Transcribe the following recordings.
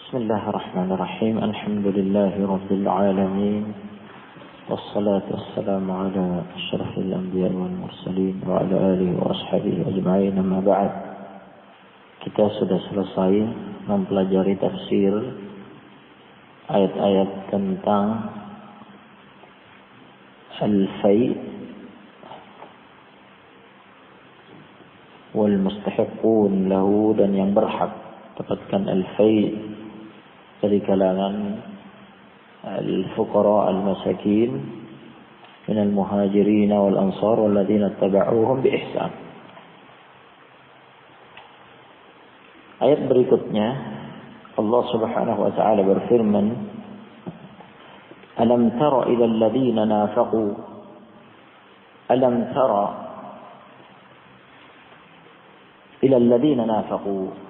بسم الله الرحمن الرحيم. الحمد لله رب العالمين، والصلاة والسلام على أشرف الأنبياء والمرسلين وعلى آله وأصحابه أجمعين. أما بعد, kita sudah selesai mempelajari tafsir ayat-ayat tentang al-fai wal mustahiqun lahu, dan yang berhak dapatkan al-fai dari kalangan al-fuqara al-masakin min al-muhajirin wal-ansar walladzina ittaba'uuhum bi ihsan. Ayat berikutnya Allah Subhanahu wa taala berfirman, "Alam tara ila alladzina nafaqu." Alam tara ila alladzina nafaqu.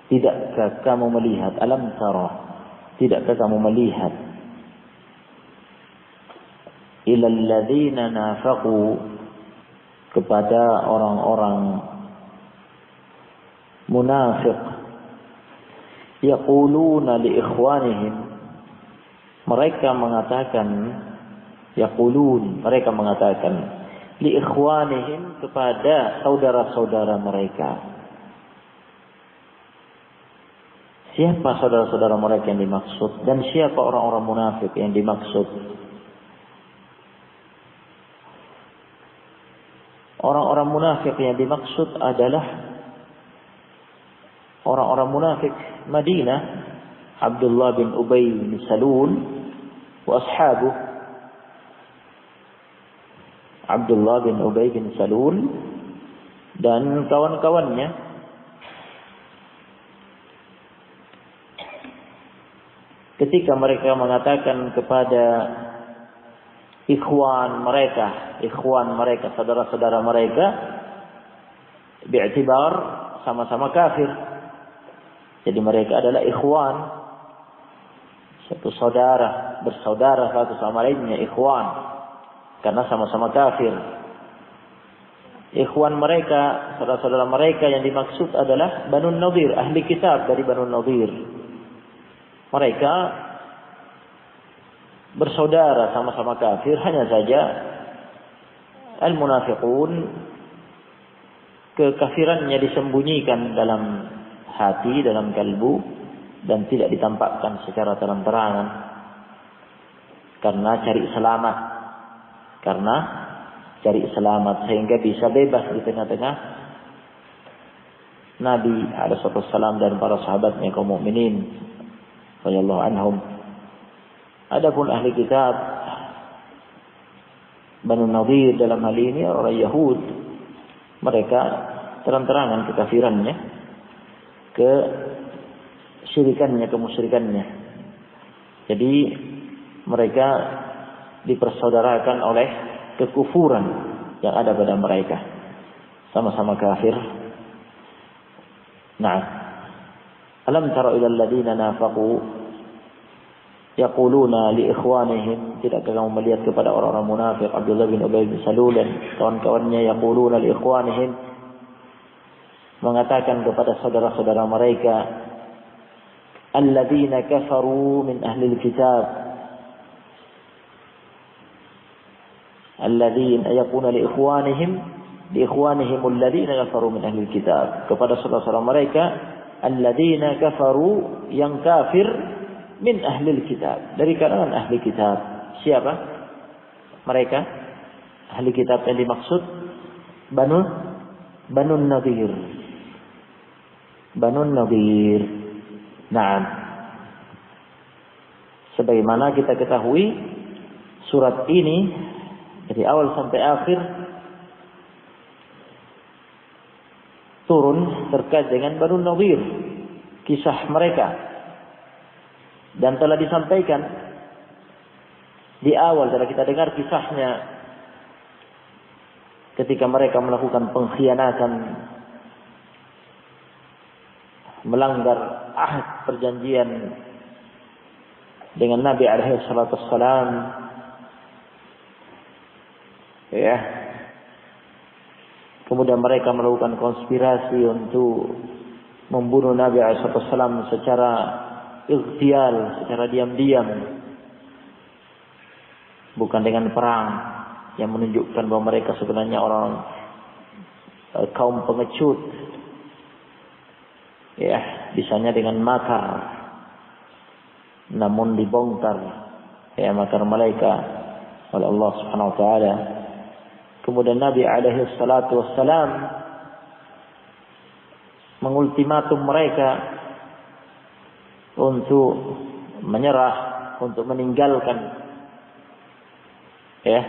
Tidakkah kamu melihat? Alam tara, tidakkah kamu melihat? Ila alladzina nafaqu, kepada orang-orang munafik. Yaquluna li ikhwanihim, mereka mengatakan, yaqulun, mereka mengatakan, li ikhwanihim, kepada saudara-saudara mereka. Siapa saudara-saudara mereka yang dimaksud, dan siapa orang-orang munafik yang dimaksud? Orang-orang munafik yang dimaksud adalah orang-orang munafik Madinah, Abdullah bin Ubay bin Salul wa ashabuh. Abdullah bin Ubay bin Salul dan kawan-kawannya. Ketika mereka mengatakan kepada ikhwan mereka, saudara-saudara mereka, bi'tibar sama-sama kafir. Jadi mereka adalah ikhwan, satu saudara, bersaudara satu sama lainnya, ikhwan, karena sama-sama kafir. Ikhwan mereka, saudara-saudara mereka yang dimaksud adalah Banu Nadir, ahli kitab dari Banu Nadir. Mereka bersaudara sama-sama kafir, hanya saja al-munafiqun kekafirannya disembunyikan dalam hati, dalam kalbu, dan tidak ditampakkan secara terang-terangan karena cari selamat sehingga bisa bebas di tengah-tengah Nabi alaihi wasallam dan para sahabatnya kaum mukminin radhiyallahu anhum. Adapun ahli kitab Banu Nadir dalam hal ini orang Yahud, mereka terang-terangan kekafirannya, kesyirikannya, kemusyrikannya. Jadi mereka dipersaudarakan oleh kekufuran yang ada pada mereka, sama-sama kafir. Nah, alam tara ila alladzina nafaqu yaquluna li ikhwanihim, tidakkah kamu melihat kepada orang-orang munafik, Abdullah bin Ubay bin Salul dan kawan-kawannya, yaquluna li ikhwanihim, mengatakan kepada saudara-saudara mereka, alladzina kafaru min ahli alkitab, alladzina yaquluna li ikhwanihim alladzina kafaru min ahli alkitab, kepada saudara-saudara mereka alladzina kafaru, yang kafir, min ahli kitab, dari kalangan ahli kitab. Siapa mereka? Ahli kitab yang dimaksud Banu Nadir. Banu Nadir. Naam. Sebagaimana kita ketahui, surat ini dari awal sampai akhir turun terkait dengan Banu Nadir, kisah mereka, dan telah disampaikan di awal, telah kita dengar kisahnya ketika mereka melakukan pengkhianatan, melanggar ahad perjanjian dengan Nabi alaihi salatu wassalam, ya. Kemudian mereka melakukan konspirasi untuk membunuh Nabi SAW secara ightial, secara diam-diam, bukan dengan perang, yang menunjukkan bahwa mereka sebenarnya orang kaum pengecut. Ya, bisanya dengan makar, namun dibongkar ya makar mereka oleh Allah Subhanahu wa taala. Kemudian Nabi alaihi salatu wassalam mengultimatum mereka untuk menyerah, untuk meninggalkan ya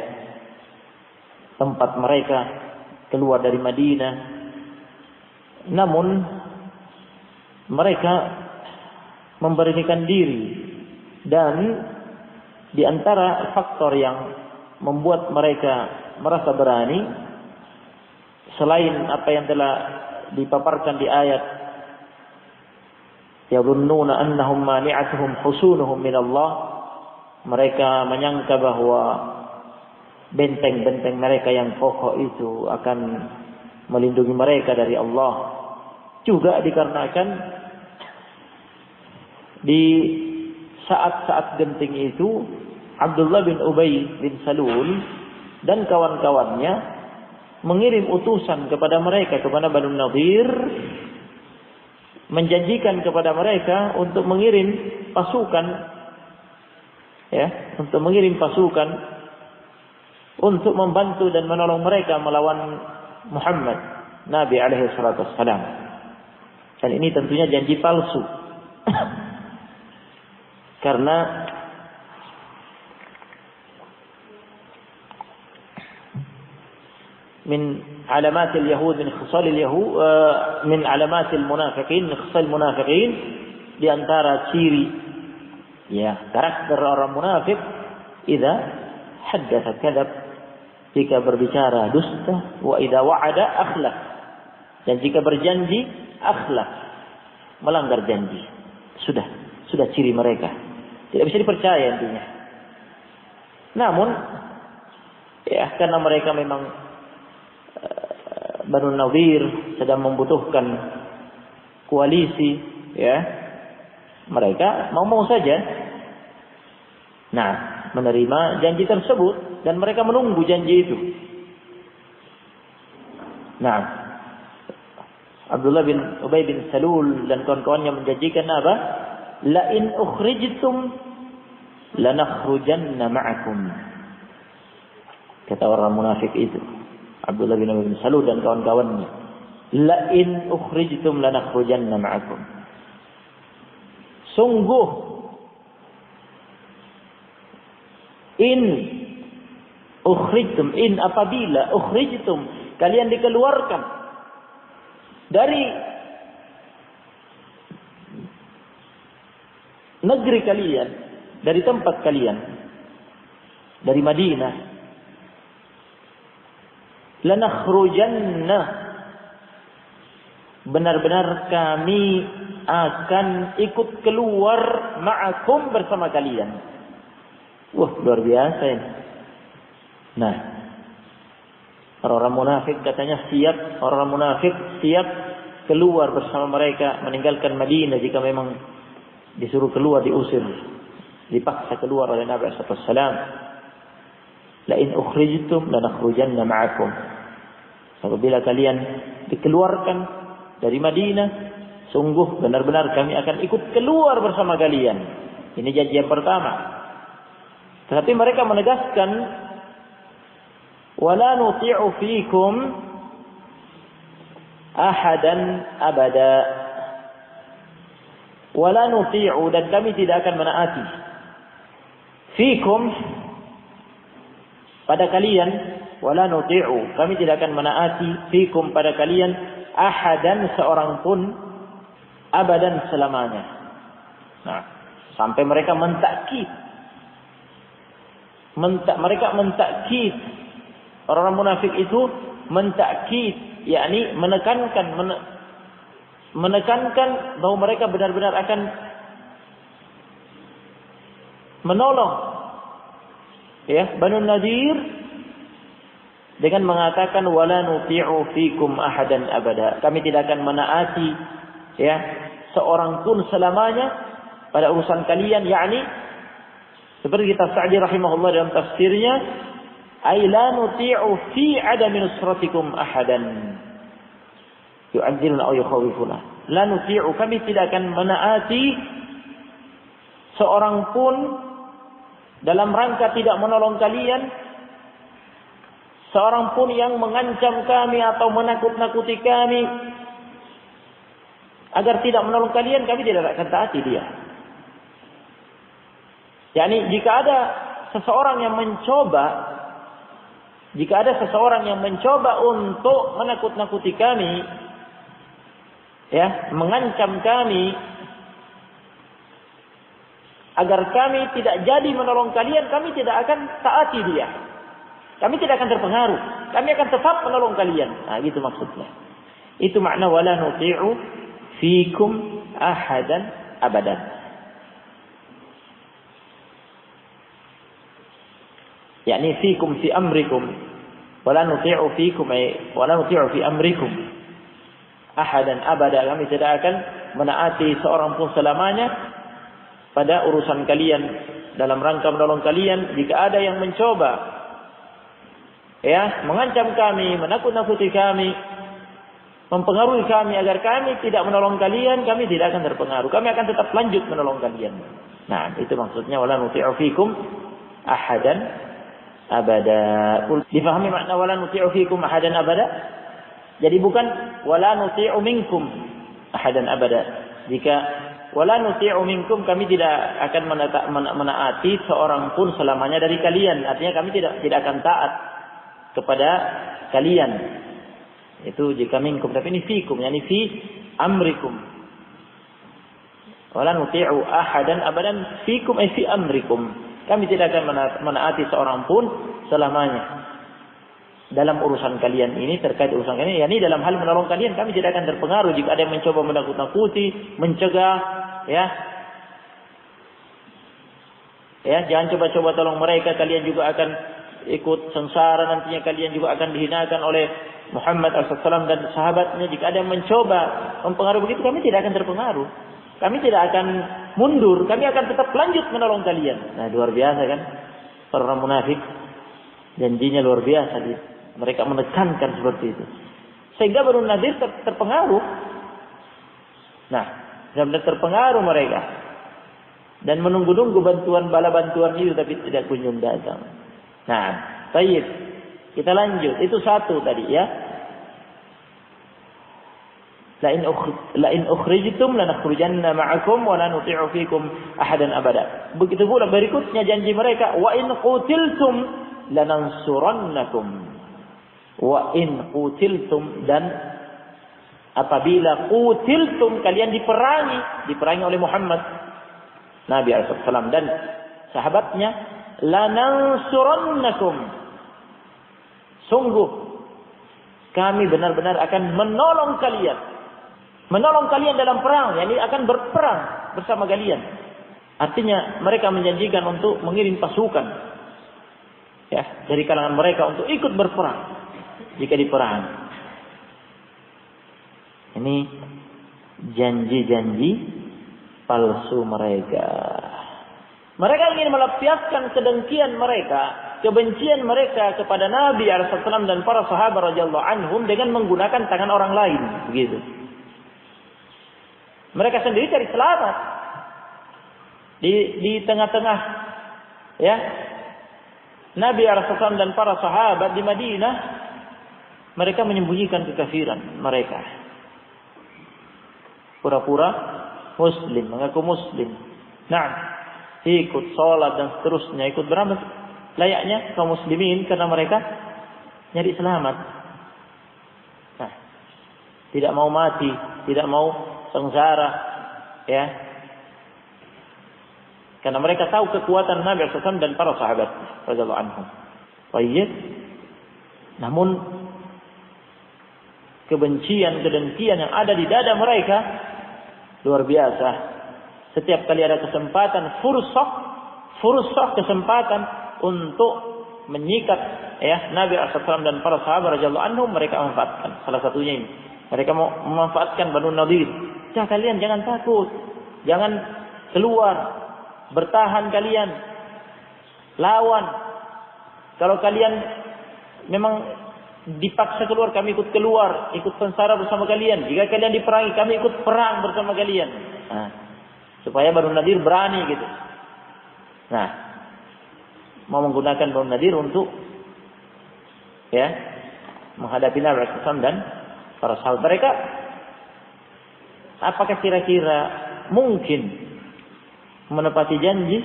tempat mereka, keluar dari Madinah. Namun mereka memberanikan diri, dan di antara faktor yang membuat mereka merasa berani, selain apa yang telah dipaparkan di ayat yadhunnuna annahum mani'atuhum husunuhum min Allah, mereka menyangka bahwa benteng-benteng mereka yang kokoh itu akan melindungi mereka dari Allah. Juga dikarenakan di saat-saat genting itu Abdullah bin Ubay bin Salul dan kawan-kawannya mengirim utusan kepada mereka, kepada Banu Nadir, menjanjikan kepada mereka untuk mengirim pasukan, ya, untuk mengirim pasukan untuk membantu dan menolong mereka melawan Muhammad Nabi alaihi salatu wassalam. Dan ini tentunya janji palsu. Karena min alamatil yahud, min khisalil yahud, min alamatil munafiqin, min khisal munafiqin, di antara ciri ya karakter orang munafik, idza haddatsa kadzab, jika berbicara dusta, wa idza wa'ada akhlaf, dan jika berjanji akhlaf, melanggar janji. Sudah ciri mereka. Tidak bisa dipercaya intinya. Namun ya karena mereka memang Banu Nadir sedang membutuhkan koalisi, ya, mereka mau saja. Nah, menerima janji tersebut dan mereka menunggu janji itu. Nah, Abdullah bin Ubay bin Salul dan kawan-kawannya menjanjikan apa? La in ukhrijtum lanakhrujanna ma'akum. Kata orang munafik itu, Abdullah bin Ubay bin Salul dan kawan-kawannya, la in ukhrijtum lanakhrujanna ma'akum. Sungguh in ukhrijtum, in apabila ukhrijtum, kalian dikeluarkan dari negeri kalian, dari tempat kalian, dari Madinah, lanakhrujanna, benar-benar kami akan ikut keluar ma'akum, bersama kalian. Wah, luar biasa ini. Nah, orang-orang munafik katanya siap, orang-orang munafik siap keluar bersama mereka, meninggalkan Madinah jika memang disuruh keluar, diusir, dipaksa keluar oleh Nabi sallallahu alaihi wasallam. La in ukhrijtum lanakhrujanna ma'akum. Apabila kalian dikeluarkan dari Madinah, sungguh benar-benar kami akan ikut keluar bersama kalian. Ini janji yang pertama. Tetapi mereka menegaskan, wala nuti'u fikum ahadan abada. Wala nuti'u, dan kami tidak akan menaati, fikum, pada kalian, wala nuti'u, kami tidak akan menaati, fikum, pada kalian, ahadan, seorang pun, abadan, selamanya. Nah, sampai mereka mentakkid, mereka mentakkid, orang-orang munafik itu mentakkid, yakni menekankan bahwa mereka benar-benar akan menolong ya Banu Nadir dengan mengatakan wala nuti'u fikum ahadan abada. Kami tidak akan menaati ya, seorang pun selamanya pada urusan kalian, yakni seperti kita Sa'di rahimahullah dalam tafsirnya, ay la nuti'u fi adami nusratikum ahadan yu'adziluna aw yukhawifuna. La nuti'u, kami tidak akan menaati seorang pun dalam rangka tidak menolong kalian, seorang pun yang mengancam kami atau menakut-nakuti kami agar tidak menolong kalian, kami tidak akan taati dia. Yani jika ada seseorang yang mencoba untuk menakut-nakuti kami, ya, mengancam kami agar kami tidak jadi menolong kalian, kami tidak akan taati dia. Kami tidak akan terpengaruh. Kami akan tetap menolong kalian. Nah, gitu maksudnya. Itu makna wala nuti'u fikum ahadan abadan. Yani fikum fi amrikum. Wala nuti'u fikum wala nuti'u fi amrikum ahadan abada. Kami tidak akan menaati seorang pun selamanya pada urusan kalian, dalam rangka menolong kalian. Jika ada yang mencoba, ya, mengancam kami, menakut-nakuti kami, mempengaruhi kami agar kami tidak menolong kalian, kami tidak akan terpengaruh. Kami akan tetap lanjut menolong kalian. Nah, itu maksudnya wala nuti'u fikum ahadan abada. Difahami makna wala nuti'u fikum ahadan abada? Jadi bukan wala nuti'u minkum ahadan abada. Jika wala nuti'u minkum, kami tidak akan menaati seorang pun selamanya dari kalian. Artinya kami tidak akan taat kepada kalian. Itu jika minkum, tapi ini fikum, yani fi amrikum. Wala nuti'u ahadan abadan fikum ay fi amrikum. Kami tidak akan menaati seorang pun selamanya dalam urusan kalian ini, terkait urusan kalian, yakni dalam hal menolong kalian, kami tidak akan terpengaruh jika ada yang mencoba menakut-nakuti, mencegah, ya, jangan coba-coba tolong mereka, kalian juga akan ikut sengsara, nantinya kalian juga akan dihinakan oleh Muhammad SAW dan sahabatnya. Jika ada yang mencoba mempengaruhi begitu, kami tidak akan terpengaruh, kami tidak akan mundur, kami akan tetap lanjut menolong kalian. Nah, luar biasa kan para munafik, janjinya luar biasa. Mereka menekankan seperti itu, sehingga Banu Nadir terpengaruh. Nah, benar-benar terpengaruh mereka dan menunggu-nunggu bala bantuan itu, tapi tidak kunjung datang. Nah, baik, kita lanjut. Itu satu tadi, ya. La in ukhrijtum lanakhrujanna ma'akum wa la nuti'u fikum ahadan abada. Begitu pula berikutnya janji mereka, wa in qutiltum lanansurannakum. Wa in qutiltum, dan apabila qutiltum, kalian diperangi oleh Muhammad Nabi SAW dan sahabatnya, lanansurannakum, sungguh kami benar-benar akan menolong kalian dalam perang, yakni akan berperang bersama kalian. Artinya mereka menjanjikan untuk mengirim pasukan, ya, dari kalangan mereka untuk ikut berperang jika diperang. Ini janji-janji palsu mereka. Mereka ingin melampiaskan kedengkian mereka, kebencian mereka kepada Nabi SAW dan para sahabat radhiyallahu anhum dengan menggunakan tangan orang lain, begitu. Mereka sendiri cari selamat di tengah-tengah, ya, Nabi SAW dan para sahabat di Madinah. Mereka menyembunyikan kekafiran mereka, pura-pura muslim, mengaku muslim. Nah, ikut sholat dan seterusnya, ikut beramal layaknya kaum muslimin, karena mereka nyari selamat. Nah, tidak mau mati, tidak mau sengsara, ya, karena mereka tahu kekuatan Nabi SAW dan para sahabat radhiyallahu anhum. Baik. Namun kebencian, kedengkian yang ada di dada mereka luar biasa. Setiap kali ada kesempatan, fursah kesempatan untuk menyikat, ya, Nabi SAW dan para sahabat radhiyallahu anhum, mereka manfaatkan. Salah satunya ini, mereka mau memanfaatkan Banu Nadir kalian jangan takut, jangan keluar, bertahan kalian, lawan. Kalau kalian memang dipaksa keluar, kami ikut keluar, ikut sengsara bersama kalian. Jika kalian diperangi, kami ikut perang bersama kalian. Nah, supaya Banu Nadir berani gitu. Nah, mau menggunakan Banu Nadir untuk menghadapi Nabi SAW dan para sahabat mereka. Apakah kira-kira mungkin menepati janji?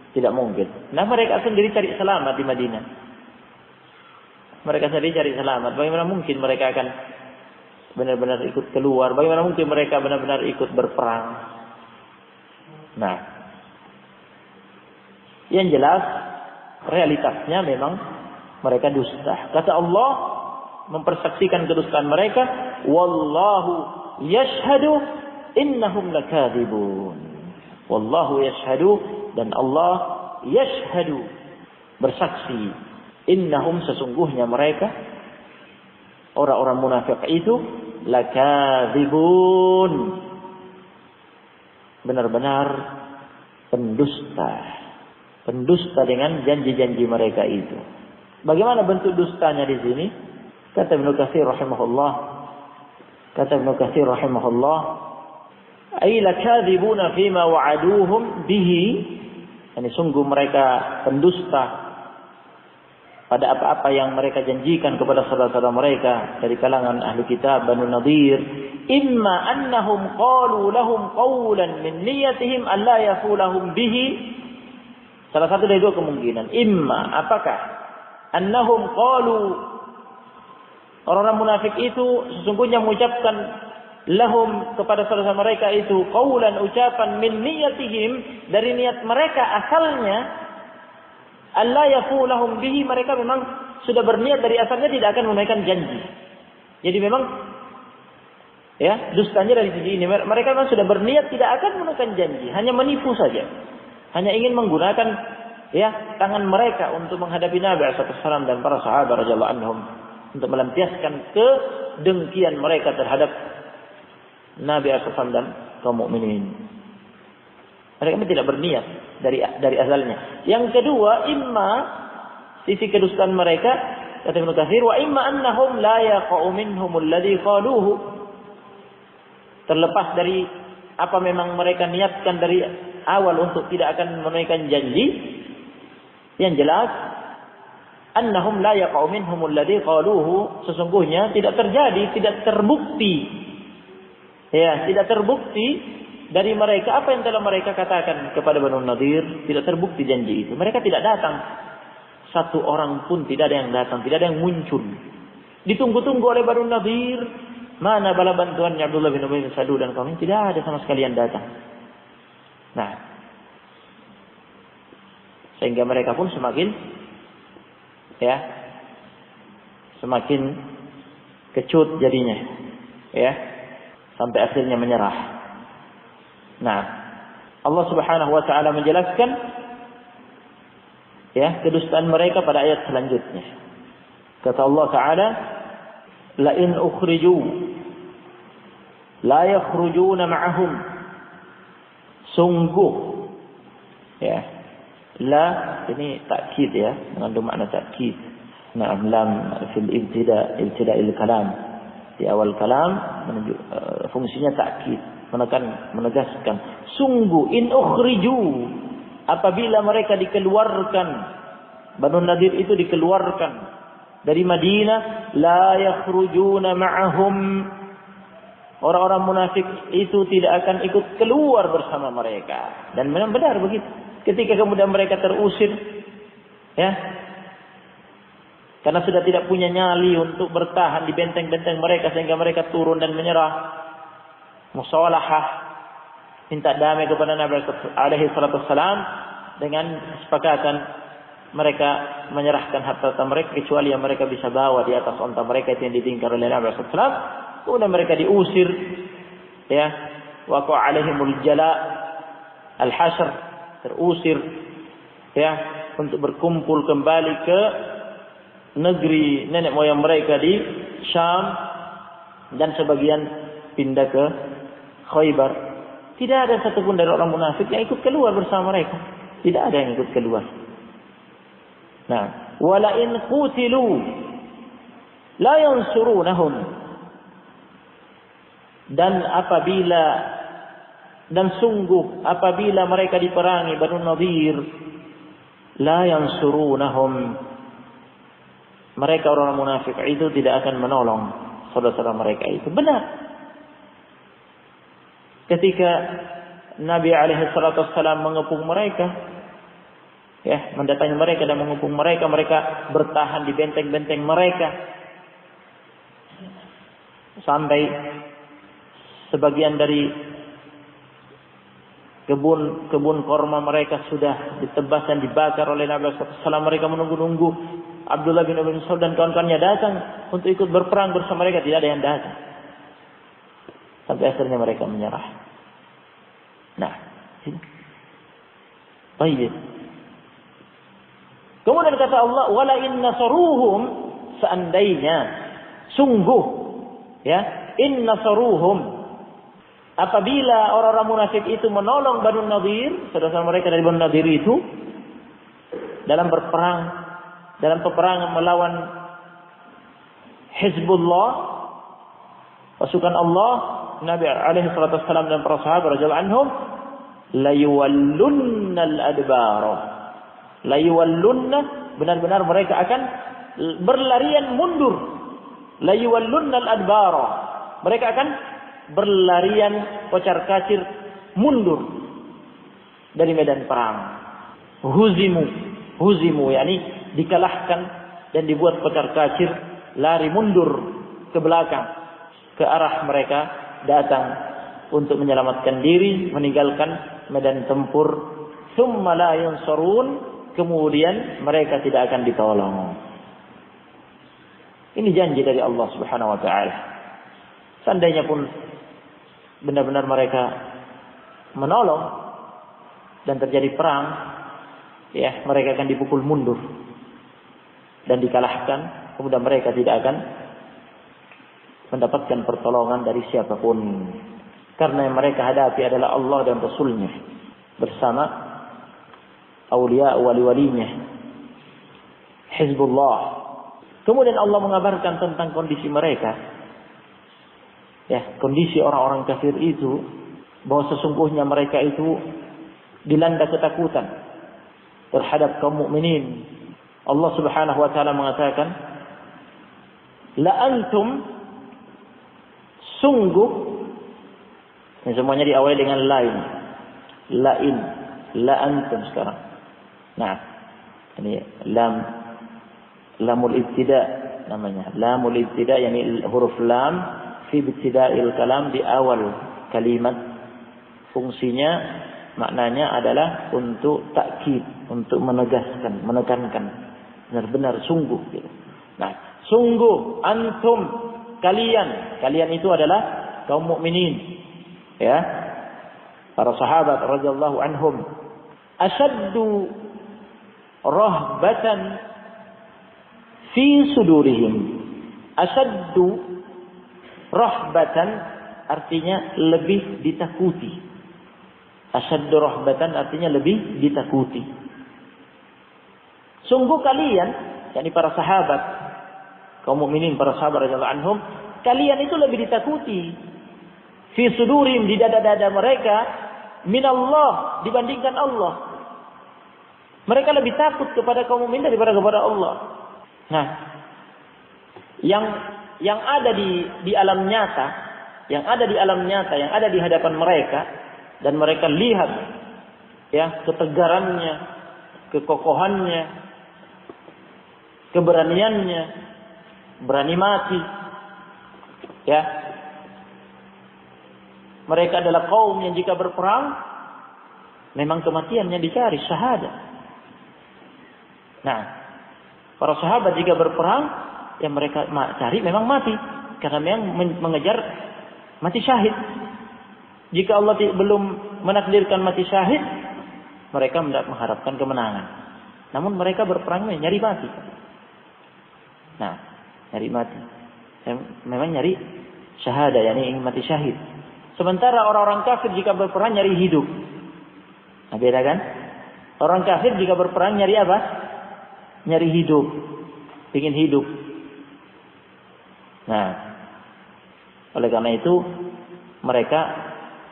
Tidak mungkin. Nah, mereka sendiri cari selamat di Madinah. Mereka sendiri cari selamat. Bagaimana mungkin mereka akan benar-benar ikut keluar? Bagaimana mungkin mereka benar-benar ikut berperang? Nah, yang jelas realitasnya memang mereka dusta. Kata Allah mempersaksikan kedustaan mereka, wallahu yashhadu innahum lakadzibun. Wallahu yashhadu, dan Allah yashhadu, bersaksi, innahum, sesungguhnya mereka orang-orang munafik itu lakadzibun, benar-benar pendusta. Pendusta dengan janji-janji mereka itu. Bagaimana bentuk dustanya di sini? Kata Ibnu Katsir rahimahullah, ay lakadzibuna fima wa'aduhum bihi. Ini sungguh mereka pendusta pada apa-apa yang mereka janjikan kepada saudara-saudara mereka dari kalangan ahli kitab Banu Nadir. Imma annahum qalu lahum qawlan min niyatihim alla yafulahum bihi. Salah satu dari dua kemungkinan. Imma, apakah annahum qalu, orang-orang munafik itu sesungguhnya mengucapkan lahum, kepada saudara mereka itu, qawlan, ucapan, min niyatihim, dari niat mereka asalnya, alla yafulahum bihi, mereka memang sudah berniat dari asalnya tidak akan menunaikan janji. Jadi memang dustanya dari segi ini, mereka memang sudah berniat tidak akan menunaikan janji, hanya menipu saja, hanya ingin menggunakan tangan mereka untuk menghadapi Nabi SAW dan para sahabat radhiyallahu anhum, untuk melampiaskan kedengkian mereka terhadap Nabi SAW dan kaum mukminin. Mereka tidak berniat dari asalnya. Yang kedua, imma sisi kedustaan mereka, kata Ibnu Katsir, wa imma annahum la yaqa'u minhum alladhi qaluhu. Terlepas dari apa memang mereka niatkan dari awal untuk tidak akan menunaikan janji, yang jelas annahum la yaqa'u minhum alladhi qaluhu, sesungguhnya tidak terjadi, tidak terbukti. Tidak terbukti dari mereka apa yang telah mereka katakan kepada Banu Nadir, tidak terbukti janji itu. Mereka tidak datang. Satu orang pun tidak ada yang datang, tidak ada yang muncul. Ditunggu-tunggu oleh Banu Nadir, mana bala bantuannya Abdullah bin Ubay bin Salul dan kaum, tidak ada sama sekali yang datang. Nah, sehingga mereka pun semakin kecut jadinya, sampai akhirnya menyerah. Nah, Allah Subhanahu wa taala menjelaskan kedustaan mereka pada ayat selanjutnya. Kata Allah Taala, la in ukhriju la yakhrujuna ma'ahum. Sungguh, la ini takkid, mengandung makna takkid. Nah, lam fil ibtida'il kalam, di awal kalam fungsinya takkid, menegaskan. Sungguh, in ukhriju, apabila mereka dikeluarkan, Banu Nadir itu dikeluarkan dari Madinah, la yakhrujuna ma'ahum, orang-orang munafik itu tidak akan ikut keluar bersama mereka. Dan memang benar begitu. Ketika kemudian mereka terusir, karena sudah tidak punya nyali untuk bertahan di benteng-benteng mereka, sehingga mereka turun dan menyerah, musalahah, minta damai kepada Nabi alaihi salatu wassalam, dengan kesepakatan mereka menyerahkan harta mereka kecuali yang mereka bisa bawa di atas onta mereka, itu yang ditinggal oleh Nabi sallallahu alaihi wasallam. Kemudian mereka diusir, waqa alaihimul jala, al-hasr, terusir, untuk berkumpul kembali ke negeri nenek moyang mereka di Syam, dan sebagian pindah ke Khaybar, tidak ada satupun dari orang munafik yang ikut keluar bersama mereka. Tidak ada yang ikut keluar. Nah, wala in qutilu la yansurunahum. Dan sungguh apabila mereka diperangi Banu Nadir, la yansurunahum, mereka orang munafik itu tidak akan menolong saudara-saudara mereka itu. Benar. Ketika Nabi alaihi salatu wassalam mengepung mereka, mendatangi mereka dan mengepung mereka, mereka bertahan di benteng-benteng mereka sampai sebagian dari kebun korma mereka sudah ditebas dan dibakar oleh Nabi sallallahu alaihi wasallam. Mereka menunggu-nunggu Abdullah bin Ubay bin Salul dan kawan-kawannya datang untuk ikut berperang bersama mereka, tidak ada yang datang. Sampai akhirnya mereka menyerah. Nah, baik. Kemudian kata Allah, wala in nasaruhum, seandainya, sungguh, in nasaruhum, apabila orang-orang munafik itu menolong Banu Nadir, saudara-saudara mereka dari Banu Nadir itu, dalam peperangan melawan Hizbullah, pasukan Allah, Nabi alaihi salatu wassalam dan para sahabat radhiyallahu anhum, la yuwallunnal adbara. La yuwallunna, benar-benar mereka akan berlarian mundur. La yuwallunnal adbara. Mereka akan berlarian kocar-kacir mundur dari medan perang. Huzimu yakni dikalahkan dan dibuat kocar-kacir, lari mundur ke belakang ke arah mereka datang untuk menyelamatkan diri, meninggalkan medan tempur. Tsumma la yansarun, kemudian mereka tidak akan ditolong. Ini janji dari Allah Subhanahu wa taala. Seandainya pun benar-benar mereka menolong dan terjadi perang, mereka akan dipukul mundur dan dikalahkan, kemudian mereka tidak akan mendapatkan pertolongan dari siapapun, karena yang mereka hadapi adalah Allah dan Rasulnya bersama awliya wali-walinya Hizbullah. Kemudian Allah mengabarkan tentang kondisi mereka, kondisi orang-orang kafir itu, bahwa sesungguhnya mereka itu dilanda ketakutan terhadap kaum mukminin. Allah Subhanahu wa taala mengatakan, la antum, sungguh, ini semuanya diawali dengan lain, lain, la antum sekarang. Nah, ini lamul ibtida namanya. Lamul ibtida yakni huruf lam fi ibtida'il kalam, di awal kalimat. Fungsinya, maknanya adalah untuk takkid, untuk menegaskan, menekankan, benar-benar sungguh gitu. Nah, sungguh antum, kalian itu adalah kaum mukminin, para sahabat radhiyallahu anhum, asyaddu rahbatan fi sudurihim. Asyaddu rahbatan artinya lebih ditakuti. Asyaddu rahbatan artinya lebih ditakuti. Sungguh kalian, yakni para sahabat, kaum mukminin, para sahabat radhiyallahu anhum, kalian itu lebih ditakuti fi sudurihim, di dada-dada mereka, minallah, dibandingkan Allah. Mereka lebih takut kepada kaum mukmin daripada kepada Allah. Nah, yang ada di alam nyata, yang ada di hadapan mereka, dan mereka lihat ketegarannya, kekokohannya, keberaniannya, berani mati. Mereka adalah kaum yang jika berperang memang kematiannya dicari, syahadat. Nah, para sahabat jika berperang, yang mereka cari memang mati, karena memang mengejar mati syahid. Jika Allah belum menakdirkan mati syahid, mereka mengharapkan kemenangan. Namun mereka berperang nyari mati. Nah, nyari mati. Memang nyari Syahadah, yakni ingin mati syahid. Sementara orang-orang kafir jika berperang nyari hidup. Nah, beda kan? Orang kafir jika berperang nyari apa? Nyari hidup. Ingin hidup. Nah, oleh karena itu mereka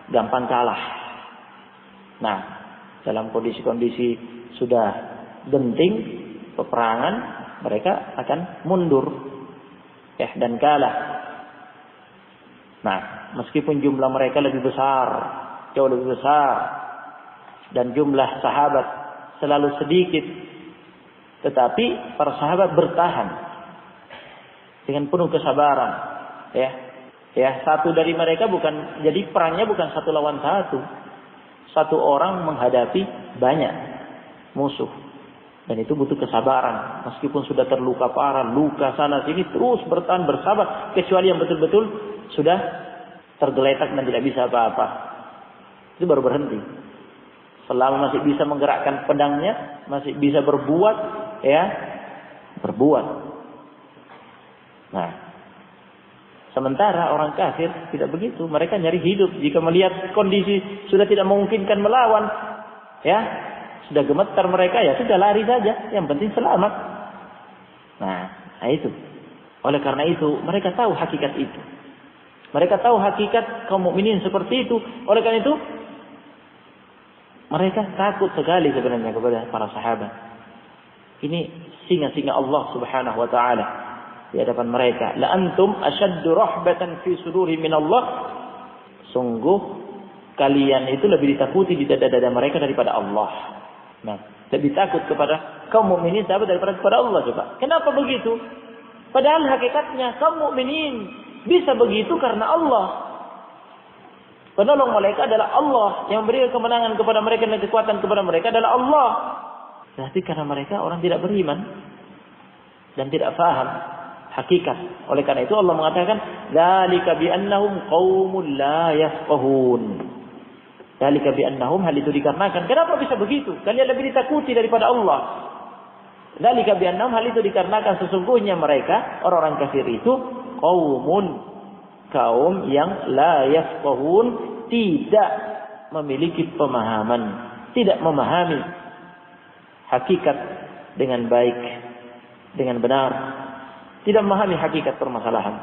gampang kalah. Nah, dalam kondisi-kondisi sudah genting peperangan, mereka akan mundur dan kalah. Nah, meskipun jumlah mereka lebih besar, jauh lebih besar, dan jumlah sahabat selalu sedikit, tetapi para sahabat bertahan dengan penuh kesabaran. Satu dari mereka jadi perangnya bukan satu lawan satu. Satu orang menghadapi banyak musuh. Dan itu butuh kesabaran. Meskipun sudah terluka parah, luka sana sini, terus bertahan bersabar. Kecuali yang betul-betul sudah tergeletak dan tidak bisa apa-apa. Itu baru berhenti. Selama masih bisa menggerakkan pedangnya, masih bisa berbuat, berbuat. Nah, sementara orang kafir tidak begitu. Mereka nyari hidup. Jika melihat kondisi sudah tidak memungkinkan melawan, sudah gemetar mereka, sudah lari saja. Yang penting selamat. Nah itu. Oleh karena itu mereka tahu hakikat itu. Mereka tahu hakikat kaum mukminin seperti itu. Oleh karena itu mereka takut sekali sebenarnya kepada para sahabat. Ini singa-singa Allah Subhanahu wa taala di hadapan mereka. La antum ashaddu rahbatan fi sudurihim min Allah. Sungguh kalian itu lebih ditakuti di dada-dada mereka daripada Allah. Nah, lebih takut kepada kaum mukminin daripada kepada Allah. Coba. Kenapa begitu? Padahal hakikatnya kaum mukminin bisa begitu karena Allah. Penolong mereka adalah Allah. Yang memberi kemenangan kepada mereka dan kekuatan kepada mereka adalah Allah. Berarti karena mereka orang tidak beriman dan tidak faham hakikat. Oleh karena itu Allah mengatakan, "Dzalika bi annahum qaumun la yafqahun." Dzalika bi annahum, hal itu dikarenakan. Kenapa bisa begitu? Kalian lebih ditakuti daripada Allah. Dzalika bi annahum, hal itu dikarenakan sesungguhnya mereka orang-orang kafir itu kaum yang la yafqahun, tidak memiliki pemahaman, tidak memahami hakikat dengan baik, dengan benar, tidak memahami hakikat permasalahan.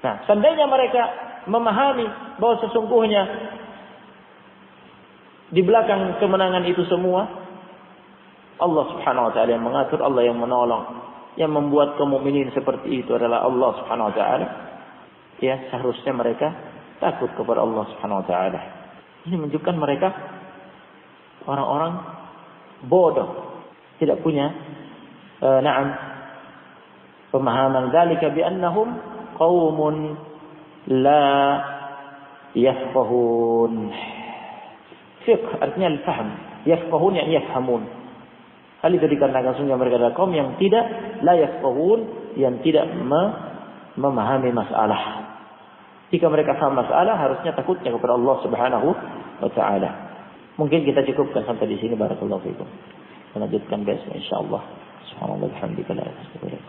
Nah, seandainya mereka memahami bahwa sesungguhnya di belakang kemenangan itu semua Allah Subhanahu wa taala yang mengatur, Allah yang menolong, yang membuat kaum mukminin seperti itu adalah Allah Subhanahu wa taala, seharusnya mereka takut kepada Allah Subhanahu wa taala. Ini menunjukkan mereka orang-orang bodoh, tidak punya pemahaman. Dzalika bi annahum qaumun la yafqahun. Fiqh artinya al-fahm, yafqahun yani yafhamun. Hal itu dikarenakan sungguh mereka adalah kaum yang tidak la yafqahun, yang tidak memahami masalah. Jika mereka paham masalah, harusnya takutnya kepada Allah Subhanahu wa taala. Mungkin kita cukupkan sampai di sini. Barakallahu fiikum. Lanjutkan besok insyaallah. Subhanallah, alhamdulillah.